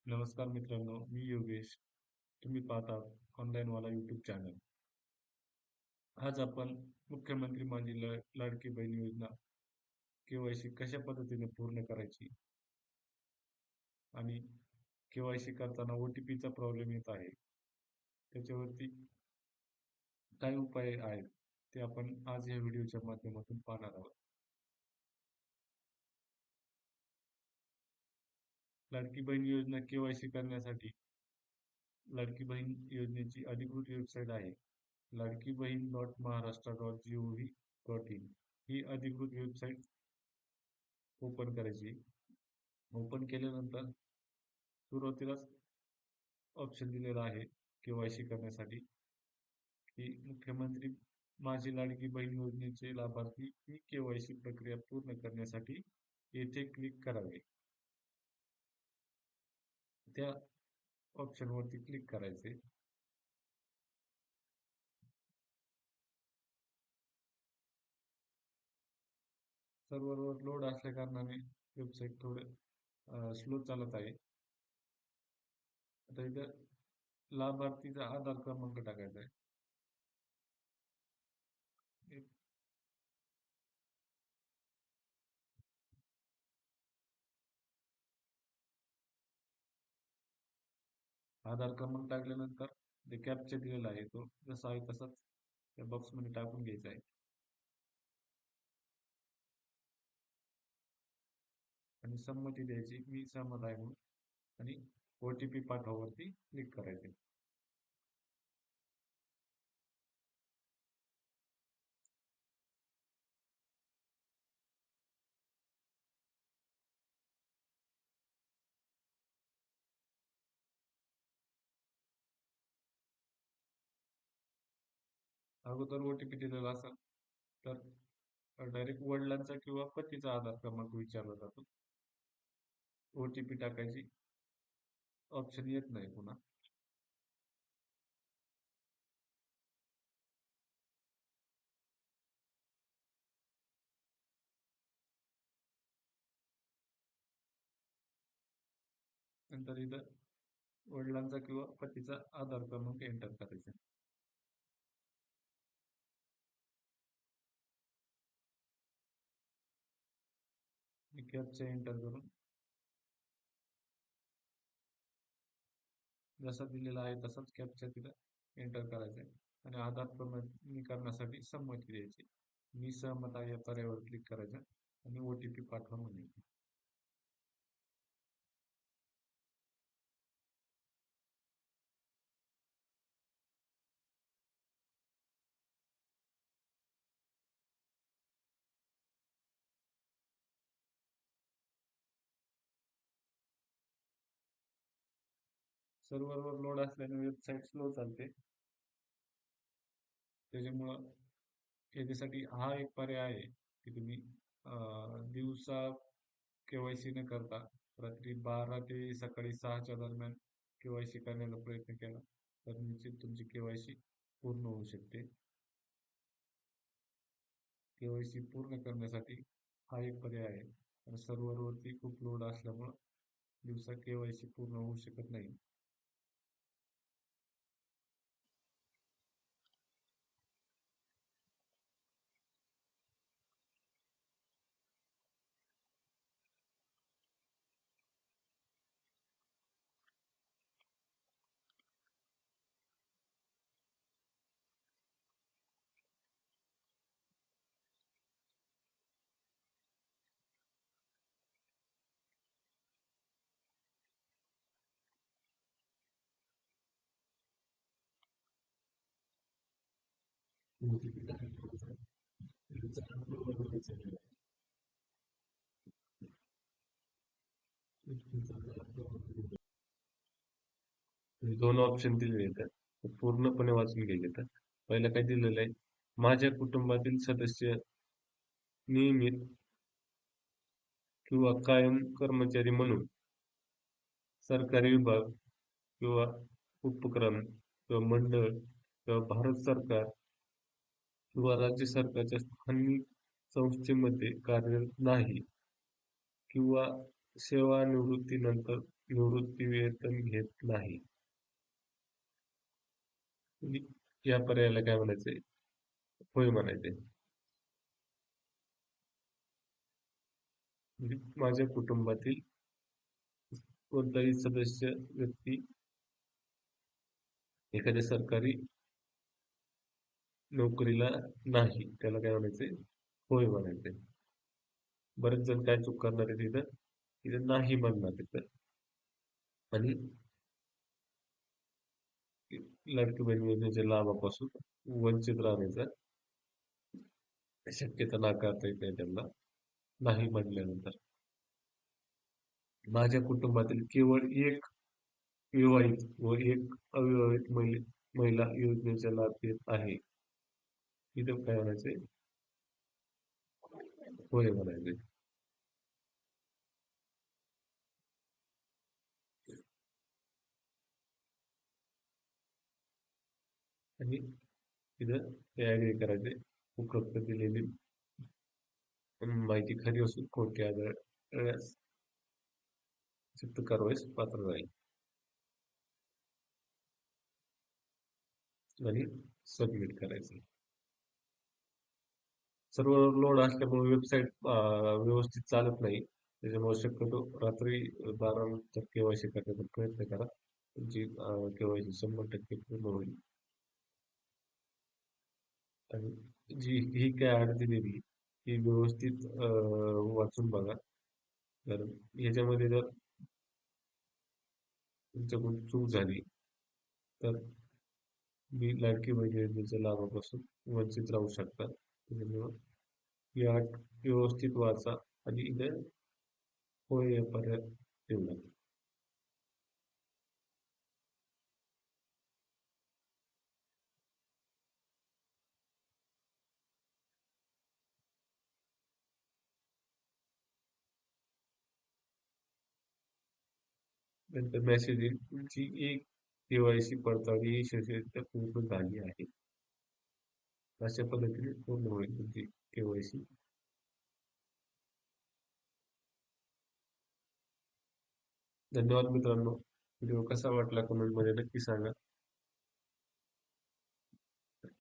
नमस्कार मित्रांनो, मी योगेश. तुम्ही पाहतात ऑनलाईन वाला यूट्यूब चॅनल. आज आपण मुख्यमंत्री माझी लाडकी बहीण योजना केवायसी कशा पद्धतीने पूर्ण करायची आणि केवायसी करताना OTPचा प्रॉब्लेम येत आहे. त्याच्यावरती काय उपाय आहेत ते आपण आज या व्हिडिओच्या माध्यमातून पाहणार आहोत. लाडकी बहीण योजना केवायसी करण्यासाठी लाडकी बहीण योजनेची अधिकृत वेबसाईट आहे. लाडकी बहीण .महाराष्ट्र.gov.in ही अधिकृत वेबसाईट ओपन करायची. ओपन केल्यानंतर सुरुवातीलाच ऑप्शन दिलेला आहे केवायसी करण्यासाठी की मुख्यमंत्री माझी लाडकी बहीण योजनेचे लाभार्थी ही केवायसी प्रक्रिया पूर्ण करण्यासाठी येथे क्लिक करावे. त्या ऑप्शनवरती क्लिक करायचे. सर्व्हरवर लोड असल्या कारणाने वेबसाईट थोडं स्लो चालत आहे. आता इथं लाभार्थीचा आधार क्रमांक टाकायचा आहे. आधार क्रमांक टाकल्यानंतर जे कॅप्चा दिलेला आहे तो जसा आहे तसाच त्या बॉक्समध्ये टाकून घ्यायचा आहे आणि संमती द्यायची, मी सहमत आहे म्हणून, आणि OTP पाठवावरती क्लिक करायचे. अगोदर OTP दिलेला असेल तर डायरेक्ट वडिलांचा किंवा पतीचा आधार क्रमांक विचारला जातो. OTP टाकायची ऑप्शन येत नाही पुन्हा. नंतर इथं वडिलांचा किंवा पतीचा आधार क्रमांक एंटर करायचा. कॅप्चा एंटर करून जसा दिलेला आहे तसाच कॅप्चा तिथं एंटर करायचा आहे आणि आधार प्रमाणीकरणासाठी संमती द्यायची. मी सहमत आहे या पर्यायावर क्लिक करायचं आणि OTP पाठवा म्हणायचे. सर्व्हरवर लोड असल्याने वेबसाईट स्लो चालते. त्याच्यामुळं याच्यासाठी हा एक पर्याय आहे की तुम्ही दिवसा केवायसी न करता रात्री 12 ते सकाळी 6च्या दरम्यान केवायसी करण्याचा प्रयत्न केला तर निश्चित तुमची केवायसी पूर्ण होऊ शकते. केवायसी पूर्ण करण्यासाठी हा एक पर्याय आहे. आणि सर्व्हरवरती खूप लोड असल्यामुळं दिवसा केवायसी पूर्ण होऊ शकत नाही. दोन ऑप्शन दिलेले आहेत ते पूर्णपणे वाचून घ्यायचे. तर पहिलं काय दिलेलं आहे, माझ्या कुटुंबातील सदस्य नियमित किंवा कायम कर्मचारी म्हणून सरकारी विभाग किंवा उपक्रम किंवा मंडळ किंवा भारत सरकार किंवा राज्य सरकारच्या स्थानिक संस्थेमध्ये कार्यरत नाही किंवा सेवानिवृत्तीनंतर निवृत्ती वेतन घेत नाही. म्हणजे या पर्यायाला काय म्हणायचंय? होय म्हणायचंय. म्हणजे माझ्या कुटुंबातील कोणताही सदस्य व्यक्ती एखाद्या सरकारी नोकरीला नाही. त्याला काय म्हणायचंय? होय म्हणायचंय. बरेच जण काय चूक करणार आहे तिथं? तिथं नाही म्हणणार तिथं. आणि लाडकी बहीण योजनेच्या लाभापासून वंचित राहण्याचा शक्यता नाकारता येत नाही त्यांना, नाही म्हटल्यानंतर. माझ्या कुटुंबातील केवळ एक विवाहित व एक अविवाहित महिला योजनेचा लाभ घेत आहे. इथं काय म्हणायचंय? होय म्हणायचंय. आणि तिथं ते ऍग्री करायचे. उपरोक्त दिलेली माहिती खरी असून खोटी आढळल्यास शिक्त कारवाईस पात्र राहील. आणि सबमिट करायचं. सर्व्हर लोड असल्यामुळे वेबसाईट व्यवस्थित चालत नाही. त्याच्यामुळे शक्यतो रात्री 12 नंतर केवायसी करण्याचा प्रयत्न करा. तुमची केवायसी 100% पूर्ण होईल. आणि जी ही काय ॲड दिलेली ही व्यवस्थित वाचून बघा. तर ह्याच्यामध्ये जर तुमच्याकडून चूक झाली तर मी लाडकी बहीण योजनेच्या लाभापासून वंचित राहू शकता. त्याच्यामुळं ही अट व्यवस्थित वाचा आणि इथे होय या पर्याय निवडा. नंतर मेसेज येईल तुमची एक केवायसी पडताळणी यशस्वीरित्या पूर्ण झाली आहे. अशा पद्धतीने पूर्ण होईल तुमची केवायसी. धन्यवाद मित्रांनो. व्हिडिओ कसा वाटला कमेंटमध्ये नक्की सांगा.